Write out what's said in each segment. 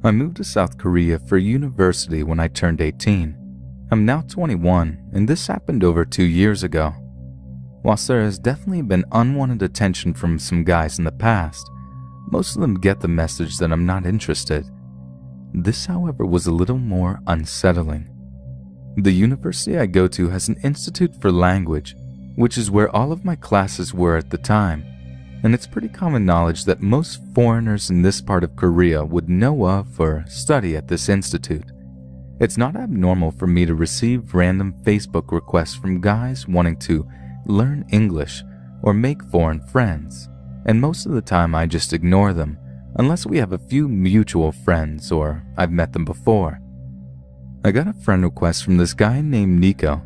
I moved to South Korea for university when I turned 18. I'm now 21, and this happened over 2 years ago. Whilst there has definitely been unwanted attention from some guys in the past, most of them get the message that I'm not interested. This, however, was a little more unsettling. The university I go to has an institute for language, which is where all of my classes were at the time, and it's pretty common knowledge that most foreigners in this part of Korea would know of or study at this institute. It's not abnormal for me to receive random Facebook requests from guys wanting to learn English or make foreign friends, and most of the time I just ignore them unless we have a few mutual friends or I've met them before. I got a friend request from this guy named Nico,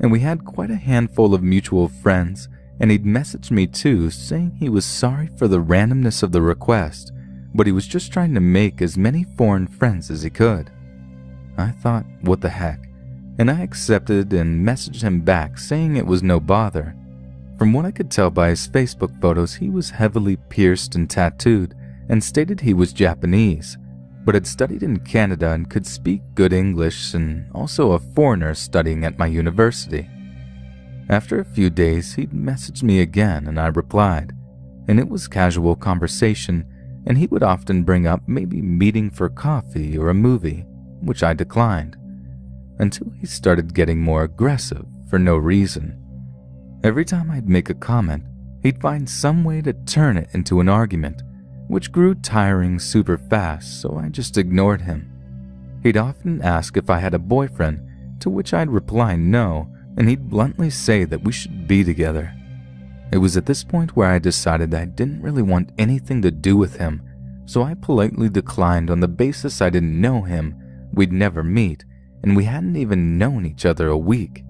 and we had quite a handful of mutual friends, and he'd messaged me too saying he was sorry for the randomness of the request, but he was just trying to make as many foreign friends as he could. I thought, what the heck, and I accepted and messaged him back saying it was no bother. From what I could tell by his Facebook photos, he was heavily pierced and tattooed and stated he was Japanese, but had studied in Canada and could speak good English, and also a foreigner studying at my university. After a few days, he'd messaged me again and I replied, and it was casual conversation, and he would often bring up maybe meeting for coffee or a movie, which I declined, until he started getting more aggressive for no reason. Every time I'd make a comment, he'd find some way to turn it into an argument, which grew tiring super fast, so I just ignored him. He'd often ask if I had a boyfriend, to which I'd reply no, and he'd bluntly say that we should be together. It was at this point where I decided that I didn't really want anything to do with him, so I politely declined on the basis I didn't know him, we'd never meet, and we hadn't even known each other a week.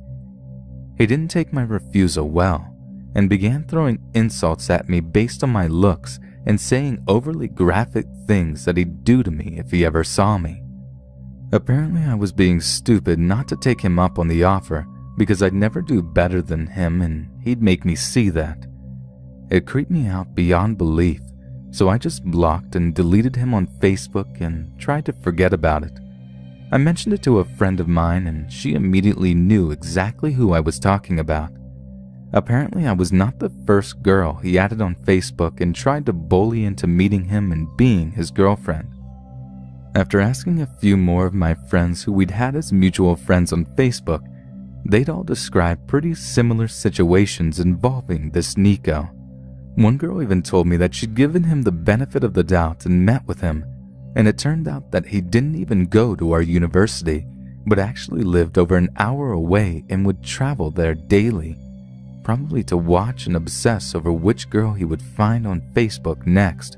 He didn't take my refusal well, and began throwing insults at me based on my looks and saying overly graphic things that he'd do to me if he ever saw me. Apparently I was being stupid not to take him up on the offer, because I'd never do better than him and he'd make me see that. It creeped me out beyond belief, so I just blocked and deleted him on Facebook and tried to forget about it. I mentioned it to a friend of mine and she immediately knew exactly who I was talking about. Apparently I was not the first girl he added on Facebook and tried to bully into meeting him and being his girlfriend. After asking a few more of my friends who we'd had as mutual friends on Facebook, they'd all describe pretty similar situations involving this Nico. One girl even told me that she'd given him the benefit of the doubt and met with him, and it turned out that he didn't even go to our university, but actually lived over an hour away and would travel there daily, probably to watch and obsess over which girl he would find on Facebook next.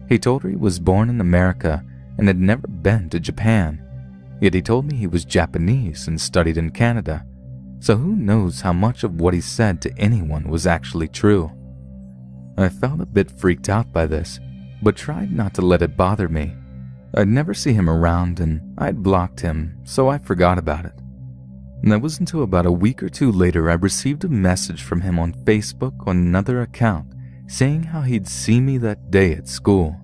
He told her he was born in America and had never been to Japan, yet he told me he was Japanese and studied in Canada, so who knows how much of what he said to anyone was actually true. I felt a bit freaked out by this, but tried not to let it bother me. I'd never see him around and I'd blocked him, so I forgot about it. And that was until about a week or two later I received a message from him on Facebook on another account saying how he'd see me that day at school.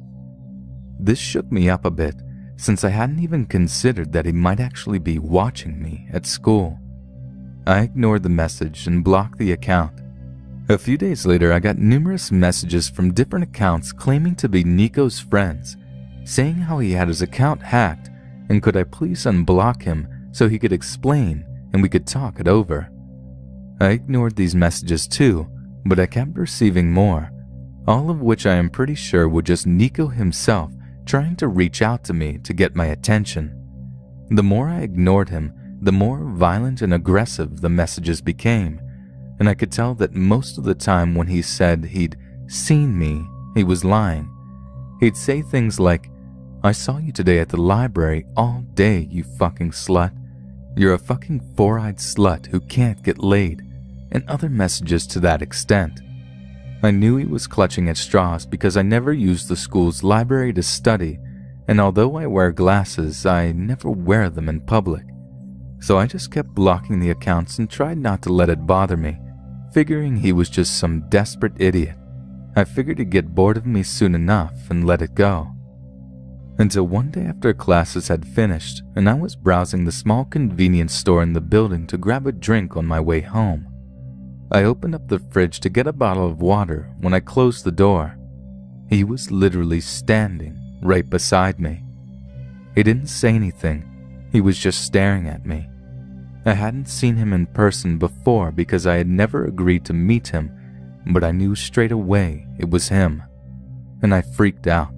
This shook me up a bit, since I hadn't even considered that he might actually be watching me at school. I ignored the message and blocked the account. A few days later, I got numerous messages from different accounts claiming to be Nico's friends, saying how he had his account hacked and could I please unblock him so he could explain and we could talk it over. I ignored these messages too, but I kept receiving more, all of which I am pretty sure were just Nico himself trying to reach out to me to get my attention. The more I ignored him, the more violent and aggressive the messages became, and I could tell that most of the time when he said he'd seen me, he was lying. He'd say things like, "I saw you today at the library all day, you fucking slut. You're a fucking four-eyed slut who can't get laid," and other messages to that extent. I knew he was clutching at straws because I never used the school's library to study, and although I wear glasses, I never wear them in public. So I just kept blocking the accounts and tried not to let it bother me, figuring he was just some desperate idiot. I figured he'd get bored of me soon enough and let it go. Until one day after classes had finished and I was browsing the small convenience store in the building to grab a drink on my way home. I opened up the fridge to get a bottle of water when I closed the door. He was literally standing right beside me. He didn't say anything, he was just staring at me. I hadn't seen him in person before because I had never agreed to meet him, but I knew straight away it was him. And I freaked out.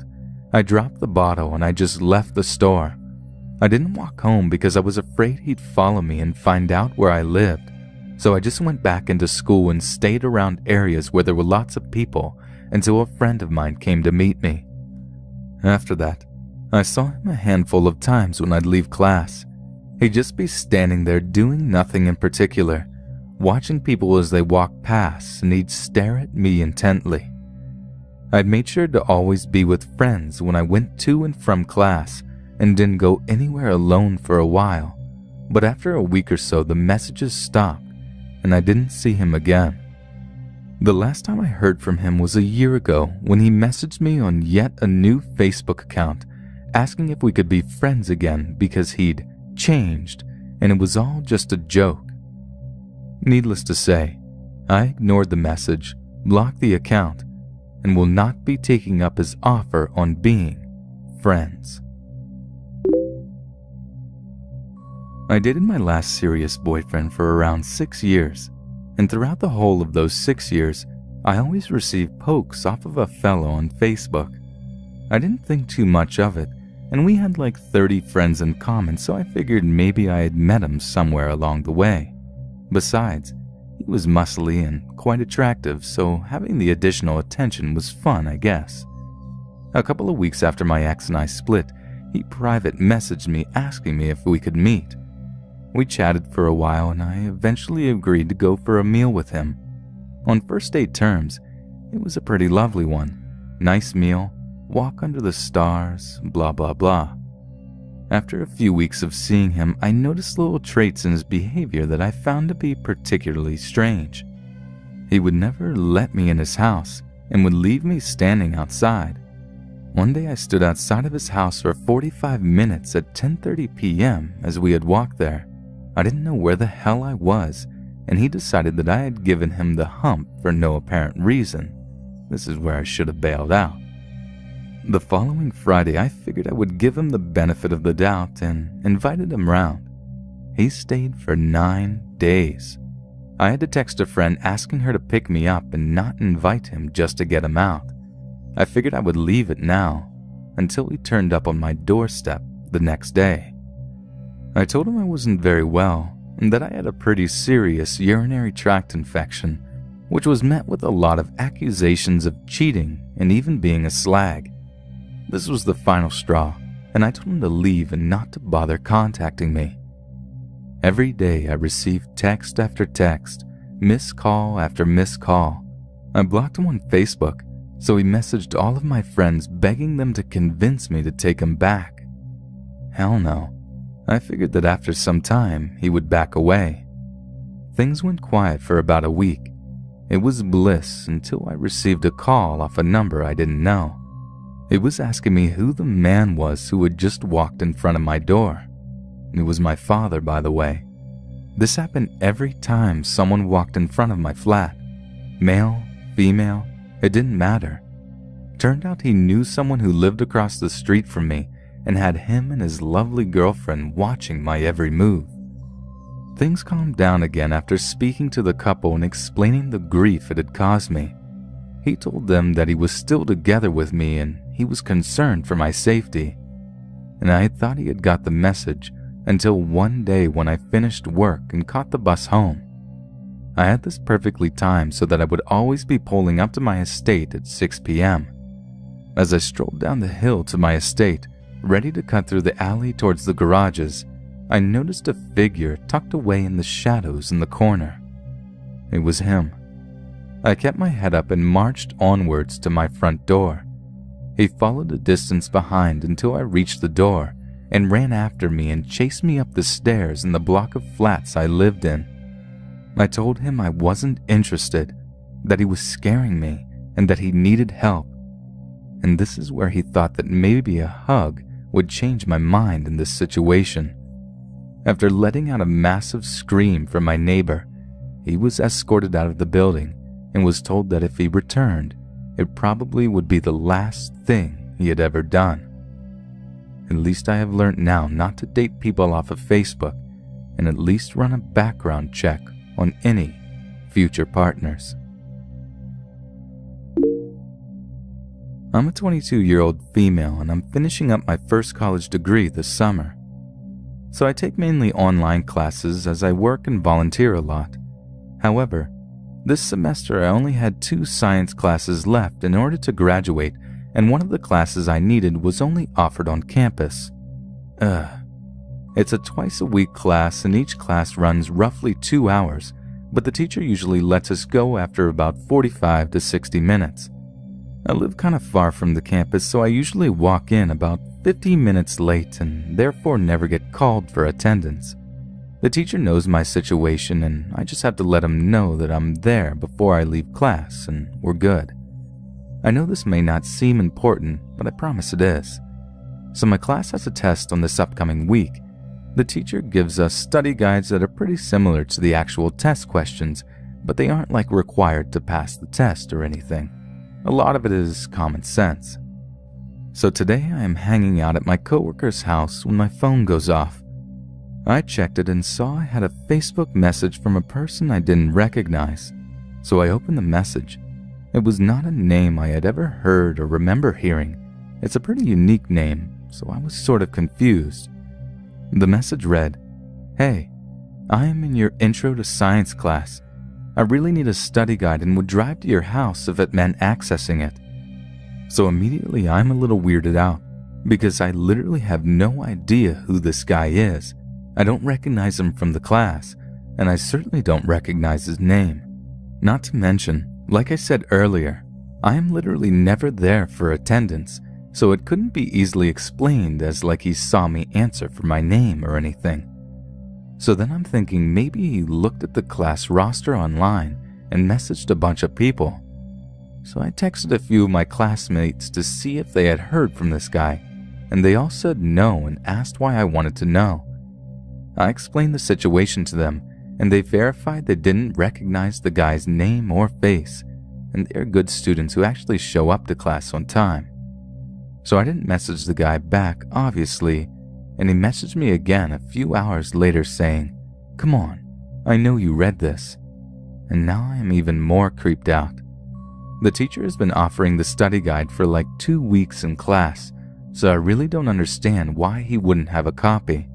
I dropped the bottle and I just left the store. I didn't walk home because I was afraid he'd follow me and find out where I lived. So I just went back into school and stayed around areas where there were lots of people until a friend of mine came to meet me. After that, I saw him a handful of times when I'd leave class. He'd just be standing there doing nothing in particular, watching people as they walked past, and he'd stare at me intently. I'd made sure to always be with friends when I went to and from class and didn't go anywhere alone for a while, but after a week or so the messages stopped and I didn't see him again. The last time I heard from him was a year ago when he messaged me on yet a new Facebook account asking if we could be friends again because he'd changed and it was all just a joke. Needless to say, I ignored the message, blocked the account, and will not be taking up his offer on being friends. I dated my last serious boyfriend for around 6 years, and throughout the whole of those 6 years, I always received pokes off of a fellow on Facebook. I didn't think too much of it, and we had like 30 friends in common, so I figured maybe I had met him somewhere along the way. Besides, he was muscly and quite attractive, so having the additional attention was fun, I guess. A couple of weeks after my ex and I split, he private messaged me asking me if we could meet. We chatted for a while and I eventually agreed to go for a meal with him. On first date terms, it was a pretty lovely one. Nice meal, walk under the stars, blah blah blah. After a few weeks of seeing him, I noticed little traits in his behavior that I found to be particularly strange. He would never let me in his house and would leave me standing outside. One day I stood outside of his house for 45 minutes at 10:30 p.m. as we had walked there. I didn't know where the hell I was, and he decided that I had given him the hump for no apparent reason. This is where I should have bailed out. The following Friday, I figured I would give him the benefit of the doubt and invited him round. He stayed for 9 days. I had to text a friend asking her to pick me up and not invite him just to get him out. I figured I would leave it now until he turned up on my doorstep the next day. I told him I wasn't very well and that I had a pretty serious urinary tract infection, which was met with a lot of accusations of cheating and even being a slag. This was the final straw, and I told him to leave and not to bother contacting me. Every day I received text after text, missed call after missed call. I blocked him on Facebook, so he messaged all of my friends begging them to convince me to take him back. Hell no. I figured that after some time he would back away. Things went quiet for about a week. It was bliss until I received a call off a number I didn't know. It was asking me who the man was who had just walked in front of my door. It was my father, by the way. This happened every time someone walked in front of my flat. Male, female, it didn't matter. Turned out he knew someone who lived across the street from me and had him and his lovely girlfriend watching my every move. Things calmed down again after speaking to the couple and explaining the grief it had caused me. He told them that he was still together with me and he was concerned for my safety. And I had thought he had got the message until one day when I finished work and caught the bus home. I had this perfectly timed so that I would always be pulling up to my estate at 6 p.m. As I strolled down the hill to my estate, ready to cut through the alley towards the garages, I noticed a figure tucked away in the shadows in the corner. It was him. I kept my head up and marched onwards to my front door. He followed a distance behind until I reached the door and ran after me and chased me up the stairs in the block of flats I lived in. I told him I wasn't interested, that he was scaring me, and that he needed help. And this is where he thought that maybe a hug would change my mind in this situation. After letting out a massive scream from my neighbor, he was escorted out of the building and was told that if he returned, it probably would be the last thing he had ever done. At least I have learned now not to date people off of Facebook and at least run a background check on any future partners. I'm a 22-year-old female and I'm finishing up my first college degree this summer. So I take mainly online classes as I work and volunteer a lot. However, this semester I only had 2 science classes left in order to graduate, and one of the classes I needed was only offered on campus. It's a twice-a-week class and each class runs roughly 2 hours, but the teacher usually lets us go after about 45 to 60 minutes. I live kind of far from the campus, so I usually walk in about 15 minutes late and therefore never get called for attendance. The teacher knows my situation and I just have to let him know that I'm there before I leave class and we're good. I know this may not seem important, but I promise it is. So my class has a test on this upcoming week. The teacher gives us study guides that are pretty similar to the actual test questions, but they aren't like required to pass the test or anything. A lot of it is common sense. So today I am hanging out at my coworker's house when my phone goes off. I checked it and saw I had a Facebook message from a person I didn't recognize. So I opened the message. It was not a name I had ever heard or remember hearing. It's a pretty unique name, so I was sort of confused. The message read, "Hey, I am in your Intro to Science class. I really need a study guide and would drive to your house if it meant accessing it." So immediately I'm a little weirded out because I literally have no idea who this guy is. I don't recognize him from the class, and I certainly don't recognize his name. Not to mention, like I said earlier, I am literally never there for attendance, so it couldn't be easily explained as like he saw me answer for my name or anything. So then I'm thinking maybe he looked at the class roster online and messaged a bunch of people. So I texted a few of my classmates to see if they had heard from this guy, and they all said no and asked why I wanted to know. I explained the situation to them, and they verified they didn't recognize the guy's name or face, and they're good students who actually show up to class on time. So I didn't message the guy back, obviously, and he messaged me again a few hours later saying, "Come on, I know you read this." And now I am even more creeped out. The teacher has been offering the study guide for like 2 weeks in class, so I really don't understand why he wouldn't have a copy.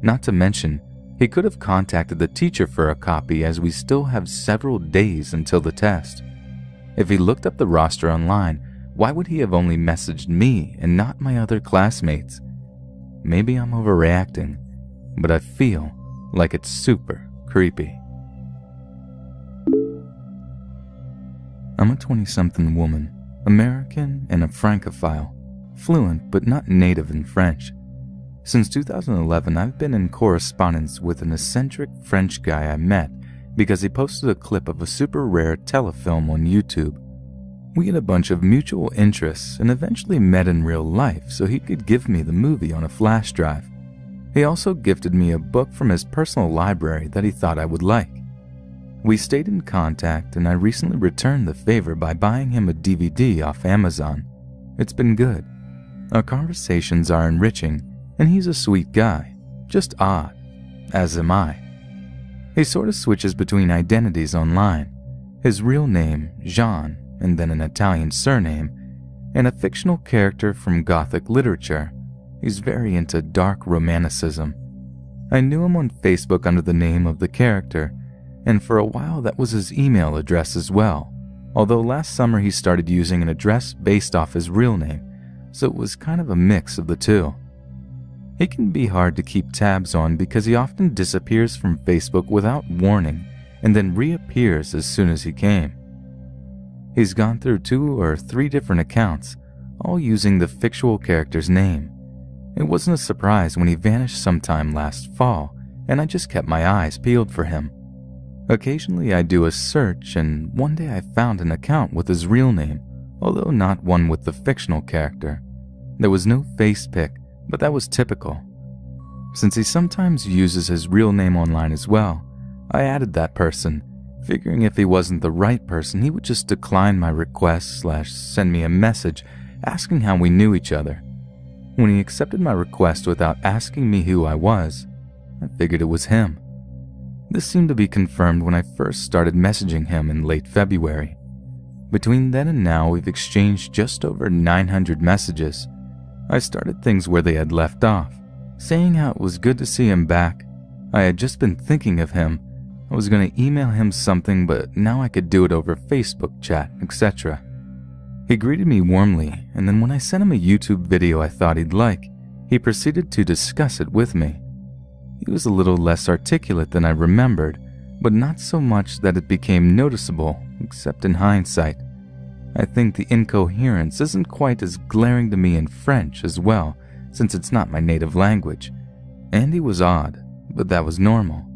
Not to mention, he could have contacted the teacher for a copy as we still have several days until the test. If he looked up the roster online, why would he have only messaged me and not my other classmates? Maybe I'm overreacting, but I feel like it's super creepy. I'm a 20-something woman, American and a Francophile, fluent but not native in French. Since 2011, I've been in correspondence with an eccentric French guy I met because he posted a clip of a super rare telefilm on YouTube. We had a bunch of mutual interests and eventually met in real life so he could give me the movie on a flash drive. He also gifted me a book from his personal library that he thought I would like. We stayed in contact and I recently returned the favor by buying him a DVD off Amazon. It's been good. Our conversations are enriching and he's a sweet guy, just odd, as am I. He sort of switches between identities online. His real name, Jean, and then an Italian surname, and a fictional character from Gothic literature. He's very into dark romanticism. I knew him on Facebook under the name of the character, and for a while that was his email address as well, although last summer he started using an address based off his real name, so it was kind of a mix of the two. He can be hard to keep tabs on because he often disappears from Facebook without warning and then reappears as soon as he came. He's gone through 2 or 3 different accounts, all using the fictional character's name. It wasn't a surprise when he vanished sometime last fall, and I just kept my eyes peeled for him. Occasionally I do a search, and one day I found an account with his real name, although not one with the fictional character. There was no face pic, but that was typical. Since he sometimes uses his real name online as well, I added that person, figuring if he wasn't the right person, he would just decline my request / send me a message asking how we knew each other. When he accepted my request without asking me who I was, I figured it was him. This seemed to be confirmed when I first started messaging him in late February. Between then and now, we've exchanged just over 900 messages. I started things where they had left off, saying how it was good to see him back. I had just been thinking of him. I was going to email him something, but now I could do it over Facebook chat, etc. He greeted me warmly, and then when I sent him a YouTube video I thought he'd like, he proceeded to discuss it with me. He was a little less articulate than I remembered, but not so much that it became noticeable, except in hindsight. I think the incoherence isn't quite as glaring to me in French as well, since it's not my native language. And he was odd, but that was normal.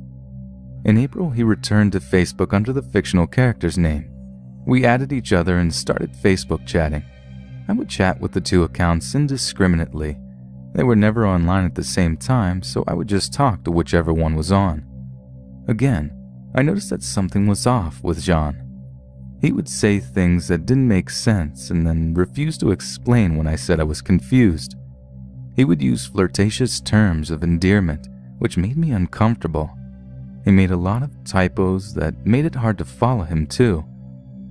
In April, he returned to Facebook under the fictional character's name. We added each other and started Facebook chatting. I would chat with the two accounts indiscriminately. They were never online at the same time, so I would just talk to whichever one was on. Again, I noticed that something was off with Jean. He would say things that didn't make sense and then refuse to explain when I said I was confused. He would use flirtatious terms of endearment, which made me uncomfortable. He made a lot of typos that made it hard to follow him too.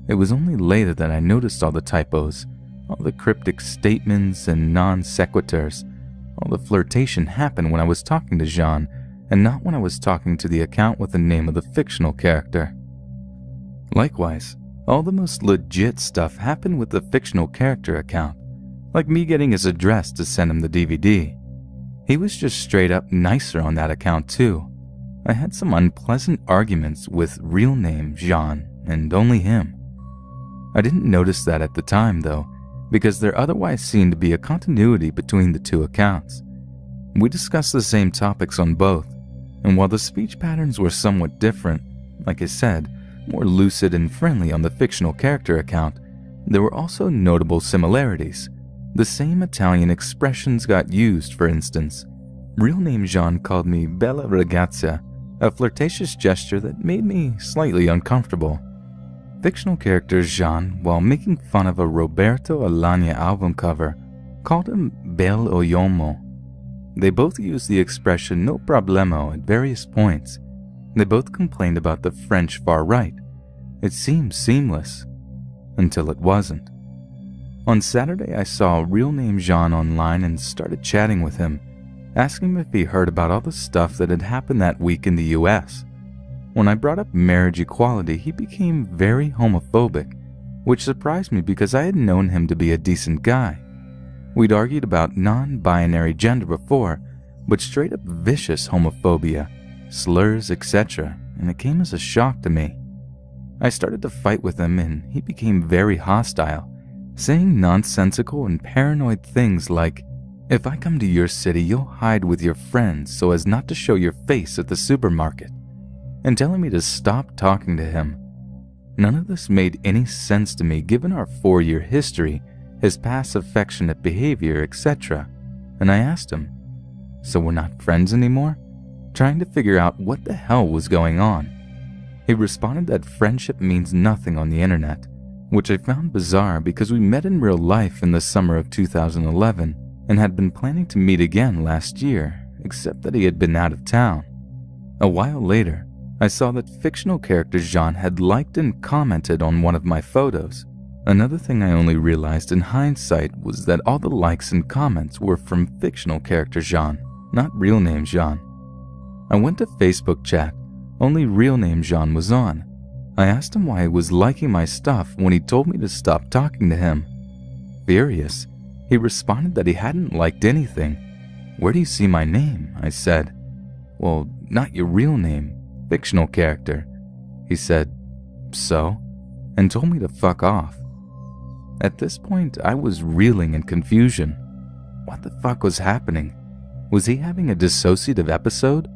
It was only later that I noticed all the typos, all the cryptic statements and non sequiturs. All the flirtation happened when I was talking to Jean, and not when I was talking to the account with the name of the fictional character. Likewise, all the most legit stuff happened with the fictional character account, like me getting his address to send him the DVD. He was just straight up nicer on that account too. I had some unpleasant arguments with real name Jean and only him. I didn't notice that at the time though, because there otherwise seemed to be a continuity between the two accounts. We discussed the same topics on both, and while the speech patterns were somewhat different, like I said, more lucid and friendly on the fictional character account, there were also notable similarities. The same Italian expressions got used, for instance. Real name Jean called me Bella Ragazza, a flirtatious gesture that made me slightly uncomfortable. Fictional character Jean, while making fun of a Roberto Alagna album cover, called him Bel Oyomo. They both used the expression no problemo at various points. They both complained about the French far right. It seemed seamless, until it wasn't. On Saturday, I saw real name Jean online and started chatting with him, asking him if he heard about all the stuff that had happened that week in the US. When I brought up marriage equality, he became very homophobic, which surprised me because I had known him to be a decent guy. We'd argued about non-binary gender before, but straight up vicious homophobia, slurs, etc., and it came as a shock to me. I started to fight with him and he became very hostile, saying nonsensical and paranoid things like, "If I come to your city, you'll hide with your friends so as not to show your face at the supermarket," and telling me to stop talking to him. None of this made any sense to me given our 4-year history, his past affectionate behavior, etc., and I asked him, "So we're not friends anymore?" trying to figure out what the hell was going on. He responded that friendship means nothing on the internet, which I found bizarre because we met in real life in the summer of 2011 and had been planning to meet again last year, except that he had been out of town. A while later, I saw that fictional character Jean had liked and commented on one of my photos. Another thing I only realized in hindsight was that all the likes and comments were from fictional character Jean, not real name Jean. I went to Facebook chat, only real name Jean was on. I asked him why he was liking my stuff when he told me to stop talking to him. Furious, he responded that he hadn't liked anything. "Where do you see my name?" I said. "Well, not your real name, fictional character." He said, "So?" and told me to fuck off. At this point, I was reeling in confusion. What the fuck was happening? Was he having a dissociative episode?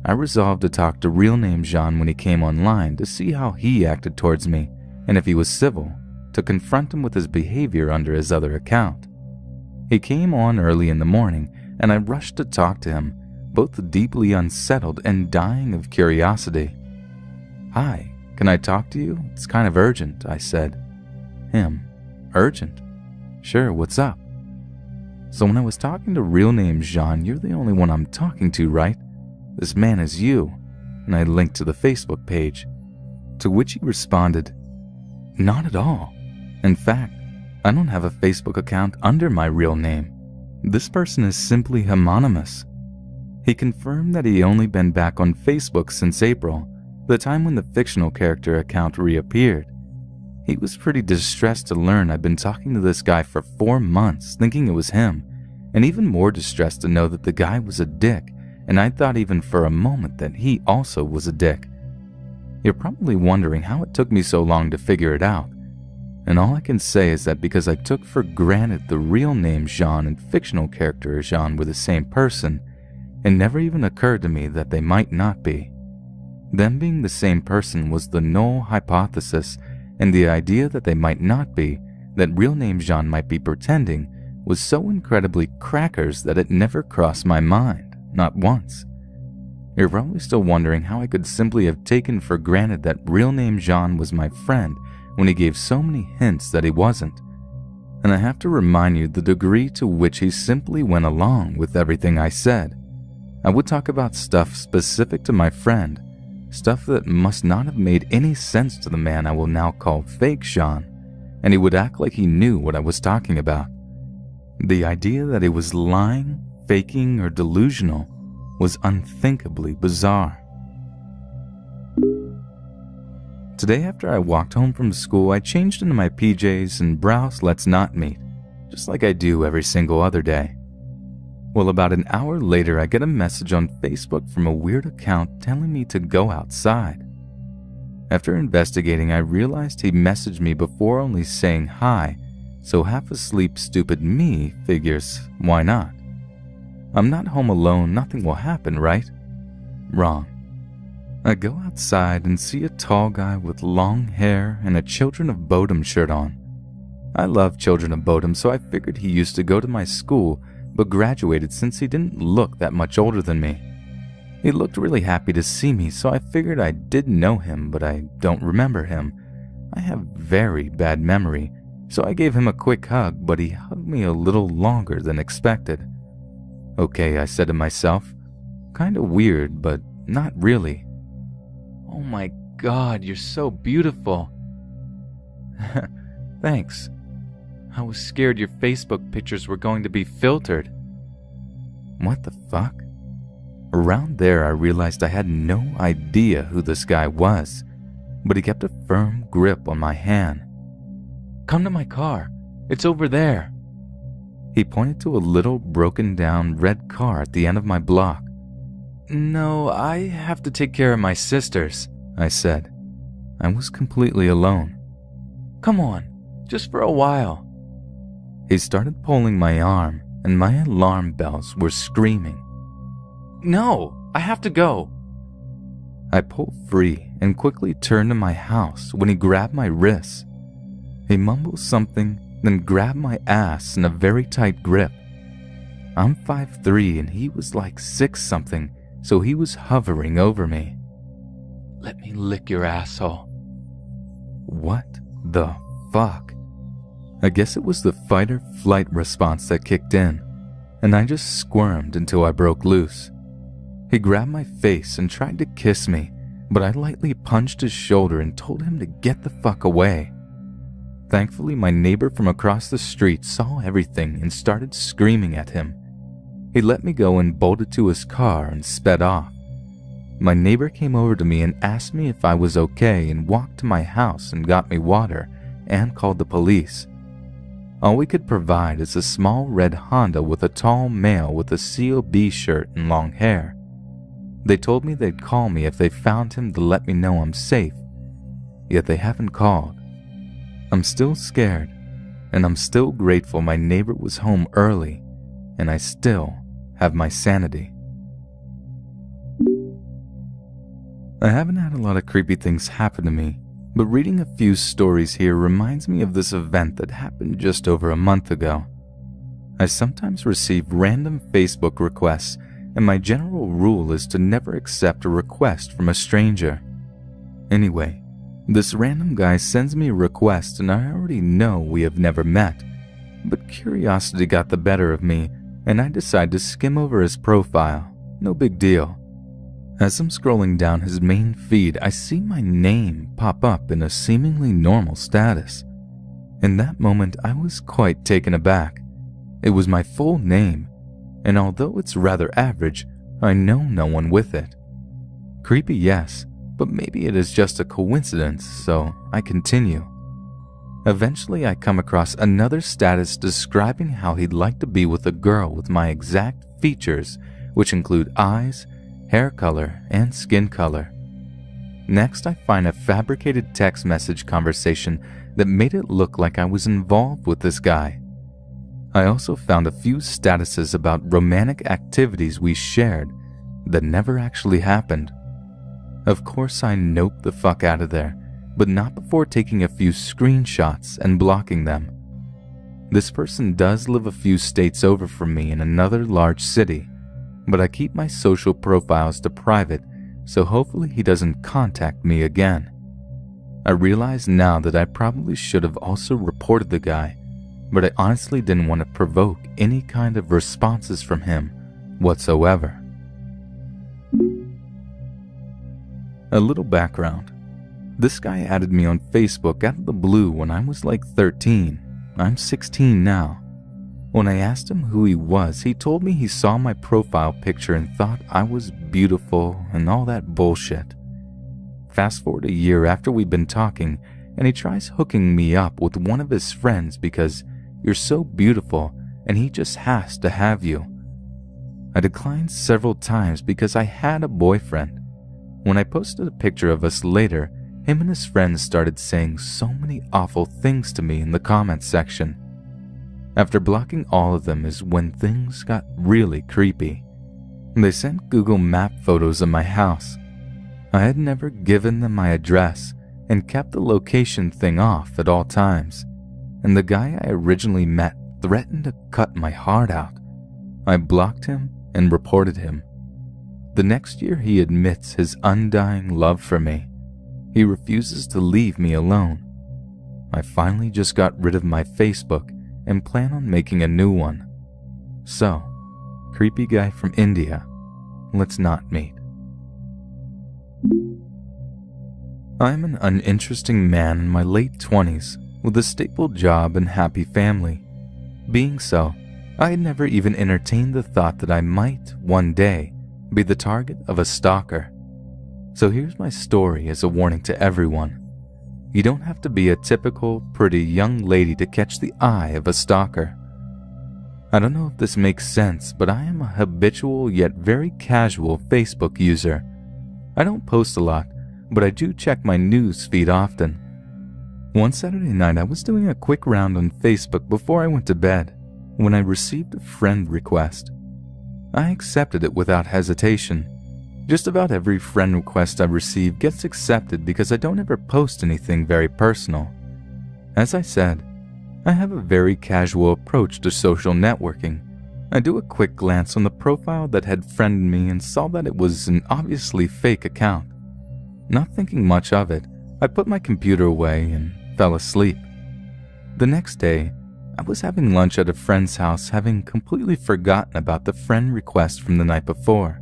I resolved to talk to real name Jean when he came online to see how he acted towards me, and if he was civil, to confront him with his behavior under his other account. He came on early in the morning, and I rushed to talk to him, both deeply unsettled and dying of curiosity. "Hi, can I talk to you? It's kind of urgent," I said. Him. "Urgent? Sure, what's up?" "So when I was talking to real name Jean, you're the only one I'm talking to, right? This man is you." And I linked to the Facebook page, to which he responded, "Not at all. In fact, I don't have a Facebook account under my real name. This person is simply homonymous." He confirmed that he only been back on Facebook since April, the time when the fictional character account reappeared. He was pretty distressed to learn I'd been talking to this guy for 4 months thinking it was him, and even more distressed to know that the guy was a dick, and I thought even for a moment that he also was a dick. You're probably wondering how it took me so long to figure it out, and all I can say is that because I took for granted the real name Jean and fictional character Jean were the same person, it never even occurred to me that they might not be. Them being the same person was the null hypothesis, and the idea that they might not be, that real name Jean might be pretending, was so incredibly crackers that it never crossed my mind, not once. You're probably still wondering how I could simply have taken for granted that real name Jean was my friend when he gave so many hints that he wasn't. And I have to remind you the degree to which he simply went along with everything I said. I would talk about stuff specific to my friend, stuff that must not have made any sense to the man I will now call fake Jean, and he would act like he knew what I was talking about. The idea that he was lying, faking, or delusional was unthinkably bizarre. Today, after I walked home from school, I changed into my PJs and browsed Let's Not Meet, just like I do every single other day. Well, about an hour later, I get a message on Facebook from a weird account telling me to go outside. After investigating, I realized he messaged me before only saying hi, so half asleep stupid me figures, why not? I'm not home alone, nothing will happen, right? Wrong. I go outside and see a tall guy with long hair and a Children of Bodom shirt on. I love Children of Bodom, so I figured he used to go to my school, but graduated since he didn't look that much older than me. He looked really happy to see me, so I figured I did know him, but I don't remember him. I have very bad memory, so I gave him a quick hug, but he hugged me a little longer than expected. Okay, I said to myself, kinda weird, but not really. "Oh my God, you're so beautiful." "Thanks. I was scared your Facebook pictures were going to be filtered." What the fuck? Around there, I realized I had no idea who this guy was, but he kept a firm grip on my hand. "Come to my car. It's over there." He pointed to a little broken down red car at the end of my block. "No, I have to take care of my sisters," I said. I was completely alone. "Come on, just for a while." He started pulling my arm, and my alarm bells were screaming. "No, I have to go." I pulled free and quickly turned to my house when he grabbed my wrists. He mumbled something, then grabbed my ass in a very tight grip. I'm 5'3" and he was like 6-something, so he was hovering over me. "Let me lick your asshole." What the fuck? I guess it was the fight or flight response that kicked in, and I just squirmed until I broke loose. He grabbed my face and tried to kiss me, but I lightly punched his shoulder and told him to get the fuck away. Thankfully, my neighbor from across the street saw everything and started screaming at him. He let me go and bolted to his car and sped off. My neighbor came over to me and asked me if I was okay and walked to my house and got me water and called the police. All we could provide is a small red Honda with a tall male with a COB shirt and long hair. They told me they'd call me if they found him to let me know I'm safe, yet they haven't called. I'm still scared, and I'm still grateful my neighbor was home early, and I still have my sanity. I haven't had a lot of creepy things happen to me, but reading a few stories here reminds me of this event that happened just over a month ago. I sometimes receive random Facebook requests, and my general rule is to never accept a request from a stranger. Anyway, this random guy sends me a request and I already know we have never met, but curiosity got the better of me and I decide to skim over his profile. No big deal. As I'm scrolling down his main feed, I see my name pop up in a seemingly normal status. In that moment, I was quite taken aback. It was my full name, and although it's rather average, I know no one with it. Creepy, yes, but maybe it is just a coincidence, so I continue. Eventually, I come across another status describing how he'd like to be with a girl with my exact features, which include eyes, hair color, and skin color. Next, I find a fabricated text message conversation that made it look like I was involved with this guy. I also found a few statuses about romantic activities we shared that never actually happened. Of course, I noped the fuck out of there, but not before taking a few screenshots and blocking them. This person does live a few states over from me in another large city, but I keep my social profiles to private, so hopefully he doesn't contact me again. I realize now that I probably should have also reported the guy, but I honestly didn't want to provoke any kind of responses from him whatsoever. A little background. This guy added me on Facebook out of the blue when I was like 13. I'm 16 now. When I asked him who he was, he told me he saw my profile picture and thought I was beautiful and all that bullshit. Fast forward a year after we've been talking, and he tries hooking me up with one of his friends because you're so beautiful and he just has to have you. I declined several times because I had a boyfriend. When I posted a picture of us later, him and his friends started saying so many awful things to me in the comments section. After blocking all of them is when things got really creepy. They sent Google Map photos of my house. I had never given them my address and kept the location thing off at all times, and the guy I originally met threatened to cut my heart out. I blocked him and reported him. The next year he admits his undying love for me. He refuses to leave me alone. I finally just got rid of my Facebook and plan on making a new one. So, creepy guy from India, let's not meet. I'm an uninteresting man in my late 20s with a stable job and happy family. Being so, I had never even entertained the thought that I might, one day, be the target of a stalker. So here's my story as a warning to everyone. You don't have to be a typical, pretty young lady to catch the eye of a stalker. I don't know if this makes sense, but I am a habitual yet very casual Facebook user. I don't post a lot, but I do check my news feed often. One Saturday night, I was doing a quick round on Facebook before I went to bed when I received a friend request. I accepted it without hesitation. Just about every friend request I receive gets accepted because I don't ever post anything very personal. As I said, I have a very casual approach to social networking. I do a quick glance on the profile that had friended me and saw that it was an obviously fake account. Not thinking much of it, I put my computer away and fell asleep. The next day, I was having lunch at a friend's house, having completely forgotten about the friend request from the night before.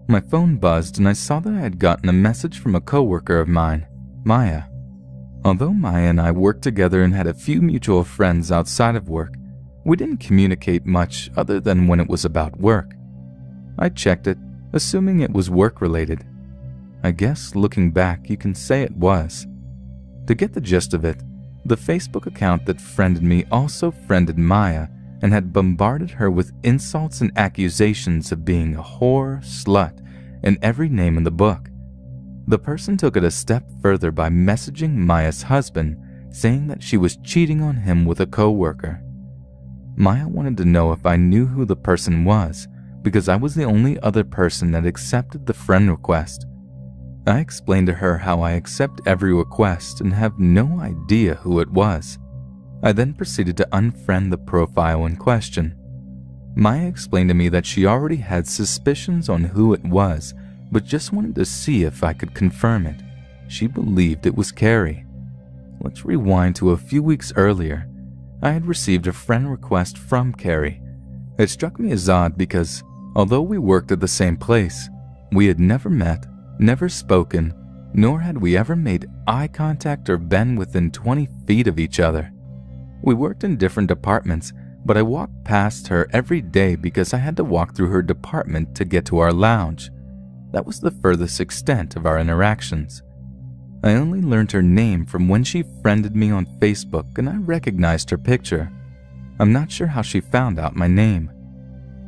My phone buzzed and I saw that I had gotten a message from a coworker of mine, Maya. Although Maya and I worked together and had a few mutual friends outside of work, we didn't communicate much other than when it was about work. I checked it, assuming it was work-related. I guess looking back, you can say it was. To get the gist of it, the Facebook account that friended me also friended Maya and had bombarded her with insults and accusations of being a whore, slut, and every name in the book. The person took it a step further by messaging Maya's husband, saying that she was cheating on him with a coworker. Maya wanted to know if I knew who the person was, because I was the only other person that accepted the friend request. I explained to her how I accept every request and have no idea who it was. I then proceeded to unfriend the profile in question. Maya explained to me that she already had suspicions on who it was, but just wanted to see if I could confirm it. She believed it was Carrie. Let's rewind to a few weeks earlier. I had received a friend request from Carrie. It struck me as odd because, although we worked at the same place, we had never met, never spoken, nor had we ever made eye contact or been within 20 feet of each other. We worked in different departments, but I walked past her every day because I had to walk through her department to get to our lounge. That was the furthest extent of our interactions. I only learned her name from when she friended me on Facebook and I recognized her picture. I'm not sure how she found out my name.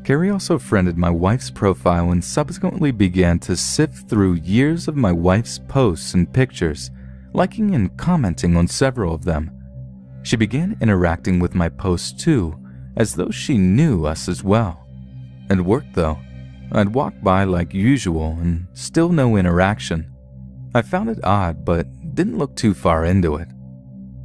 Carrie also friended my wife's profile and subsequently began to sift through years of my wife's posts and pictures, liking and commenting on several of them. She began interacting with my posts too, as though she knew us as well. At work though, I'd walk by like usual and still no interaction. I found it odd but didn't look too far into it.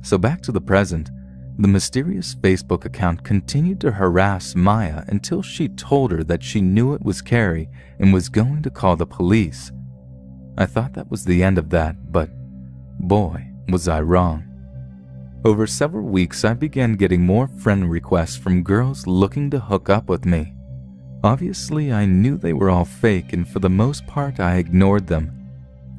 So back to the present. The mysterious Facebook account continued to harass Maya until she told her that she knew it was Carrie and was going to call the police. I thought that was the end of that, but boy, was I wrong. Over several weeks, I began getting more friend requests from girls looking to hook up with me. Obviously, I knew they were all fake, and for the most part, I ignored them.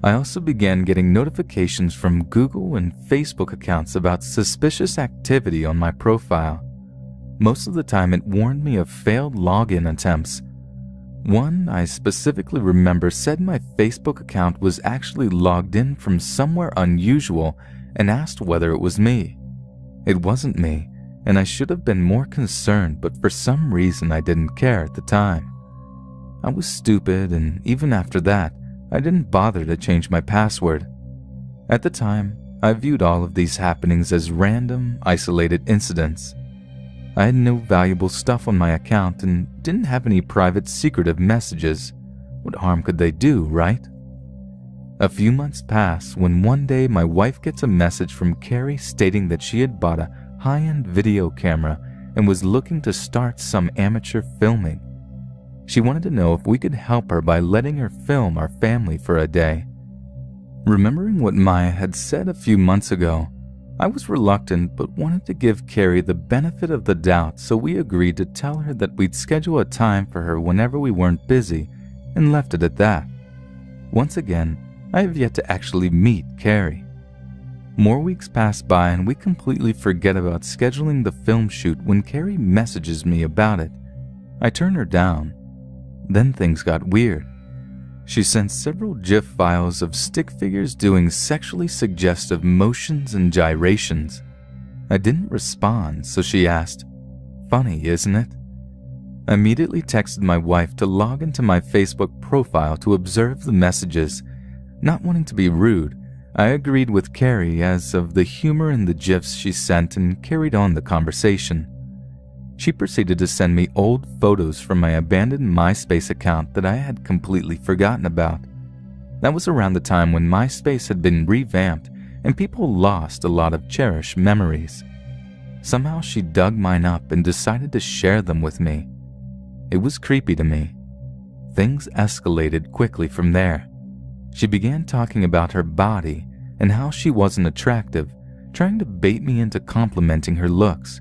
I also began getting notifications from Google and Facebook accounts about suspicious activity on my profile. Most of the time, it warned me of failed login attempts. One I specifically remember said my Facebook account was actually logged in from somewhere unusual and asked whether it was me. It wasn't me, and I should have been more concerned, but for some reason I didn't care at the time. I was stupid, and even after that, I didn't bother to change my password. At the time, I viewed all of these happenings as random, isolated incidents. I had no valuable stuff on my account and didn't have any private secretive messages. What harm could they do, right? A few months pass when one day my wife gets a message from Carrie stating that she had bought a high-end video camera and was looking to start some amateur filming. She wanted to know if we could help her by letting her film our family for a day. Remembering what Maya had said a few months ago, I was reluctant but wanted to give Carrie the benefit of the doubt, so we agreed to tell her that we'd schedule a time for her whenever we weren't busy and left it at that. Once again, I have yet to actually meet Carrie. More weeks pass by and we completely forget about scheduling the film shoot when Carrie messages me about it. I turn her down. Then things got weird. She sent several GIF files of stick figures doing sexually suggestive motions and gyrations. I didn't respond, so she asked, "Funny, isn't it?" I immediately texted my wife to log into my Facebook profile to observe the messages. Not wanting to be rude, I agreed with Carrie as of the humor in the GIFs she sent and carried on the conversation. She proceeded to send me old photos from my abandoned MySpace account that I had completely forgotten about. That was around the time when MySpace had been revamped and people lost a lot of cherished memories. Somehow she dug mine up and decided to share them with me. It was creepy to me. Things escalated quickly from there. She began talking about her body and how she wasn't attractive, trying to bait me into complimenting her looks.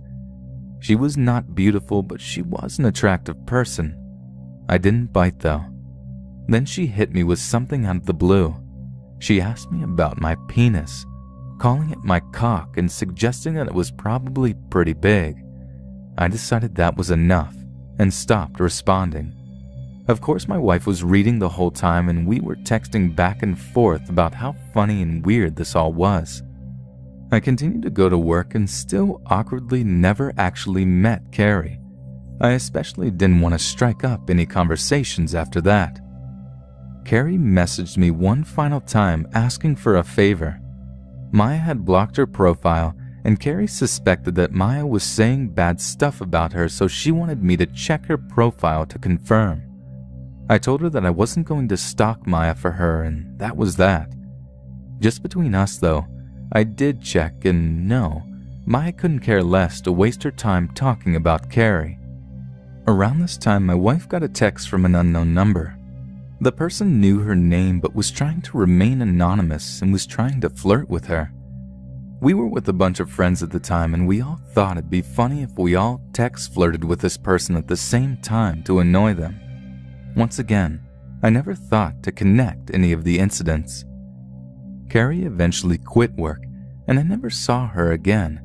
She was not beautiful, but she was an attractive person. I didn't bite though. Then she hit me with something out of the blue. She asked me about my penis, calling it my cock and suggesting that it was probably pretty big. I decided that was enough and stopped responding. Of course, my wife was reading the whole time and we were texting back and forth about how funny and weird this all was. I continued to go to work and still awkwardly never actually met Carrie. I especially didn't want to strike up any conversations after that. Carrie messaged me one final time asking for a favor. Maya had blocked her profile and Carrie suspected that Maya was saying bad stuff about her, so she wanted me to check her profile to confirm. I told her that I wasn't going to stalk Maya for her, and that was that. Just between us though, I did check, and no, Maya couldn't care less to waste her time talking about Carrie. Around this time, my wife got a text from an unknown number. The person knew her name but was trying to remain anonymous and was trying to flirt with her. We were with a bunch of friends at the time, and we all thought it'd be funny if we all text flirted with this person at the same time to annoy them. Once again, I never thought to connect any of the incidents. Carrie eventually quit work, and I never saw her again,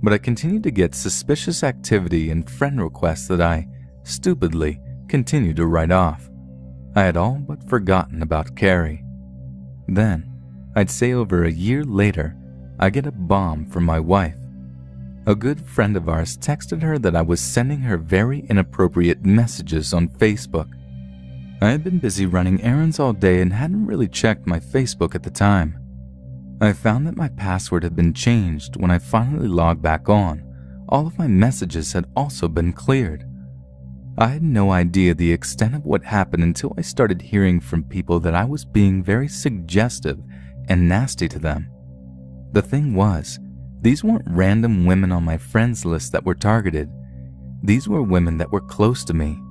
but I continued to get suspicious activity and friend requests that I, stupidly, continued to write off. I had all but forgotten about Carrie. Then, I'd say over a year later, I get a bomb from my wife. A good friend of ours texted her that I was sending her very inappropriate messages on Facebook. I had been busy running errands all day and hadn't really checked my Facebook at the time. I found that my password had been changed when I finally logged back on. All of my messages had also been cleared. I had no idea the extent of what happened until I started hearing from people that I was being very suggestive and nasty to them. The thing was, these weren't random women on my friends list that were targeted. These were women that were close to me,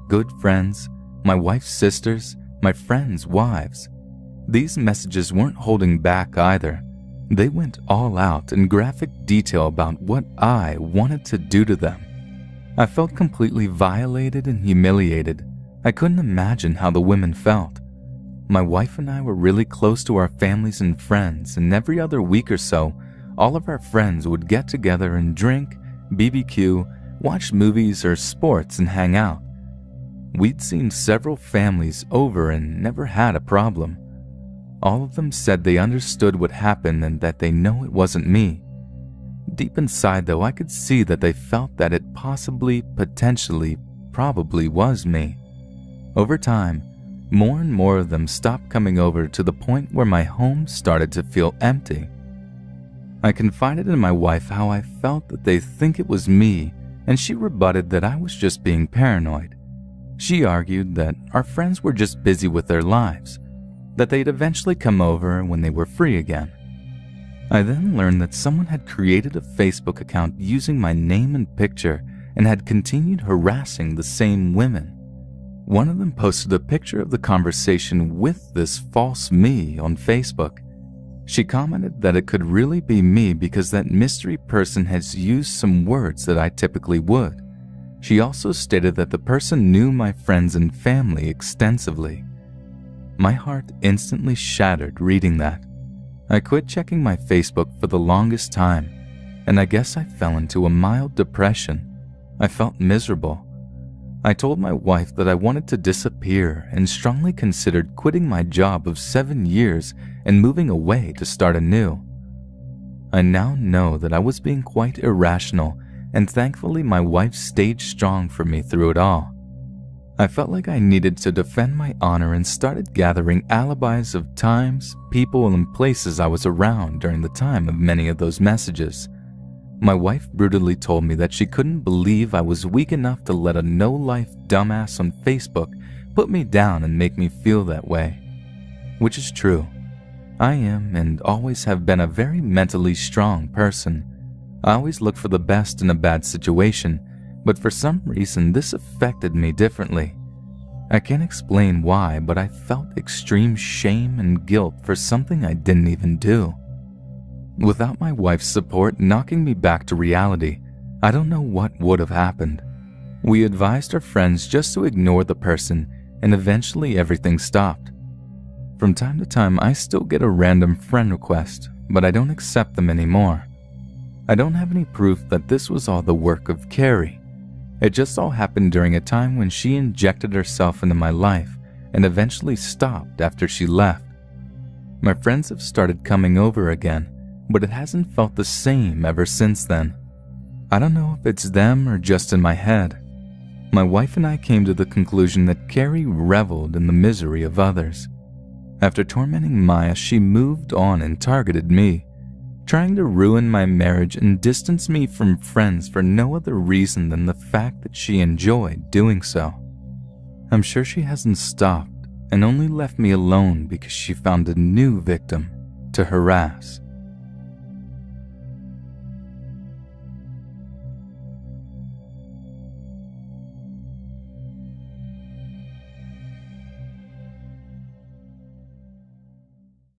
good friends, my wife's sisters, my friends' wives. These messages weren't holding back either. They went all out in graphic detail about what I wanted to do to them. I felt completely violated and humiliated. I couldn't imagine how the women felt. My wife and I were really close to our families and friends, and every other week or so, all of our friends would get together and drink, BBQ, watch movies or sports and hang out. We'd seen several families over and never had a problem. All of them said they understood what happened and that they know it wasn't me. Deep inside though, I could see that they felt that it possibly, potentially, probably was me. Over time, more and more of them stopped coming over to the point where my home started to feel empty. I confided in my wife how I felt that they think it was me, and she rebutted that I was just being paranoid. She argued that our friends were just busy with their lives, that they'd eventually come over when they were free again. I then learned that someone had created a Facebook account using my name and picture and had continued harassing the same women. One of them posted a picture of the conversation with this false me on Facebook. She commented that it could really be me because that mystery person has used some words that I typically would. She also stated that the person knew my friends and family extensively. My heart instantly shattered reading that. I quit checking my Facebook for the longest time, and I guess I fell into a mild depression. I felt miserable. I told my wife that I wanted to disappear and strongly considered quitting my job of 7 years and moving away to start anew. I now know that I was being quite irrational, and thankfully my wife stayed strong for me through it all. I felt like I needed to defend my honor and started gathering alibis of times, people, and places I was around during the time of many of those messages. My wife brutally told me that she couldn't believe I was weak enough to let a no-life dumbass on Facebook put me down and make me feel that way. Which is true. I am and always have been a very mentally strong person. I always look for the best in a bad situation, but for some reason this affected me differently. I can't explain why, but I felt extreme shame and guilt for something I didn't even do. Without my wife's support knocking me back to reality, I don't know what would have happened. We advised our friends just to ignore the person, and eventually everything stopped. From time to time, I still get a random friend request, but I don't accept them anymore. I don't have any proof that this was all the work of Carrie. It just all happened during a time when she injected herself into my life and eventually stopped after she left. My friends have started coming over again, but it hasn't felt the same ever since then. I don't know if it's them or just in my head. My wife and I came to the conclusion that Carrie reveled in the misery of others. After tormenting Maya, she moved on and targeted me, trying to ruin my marriage and distance me from friends for no other reason than the fact that she enjoyed doing so. I'm sure she hasn't stopped and only left me alone because she found a new victim to harass.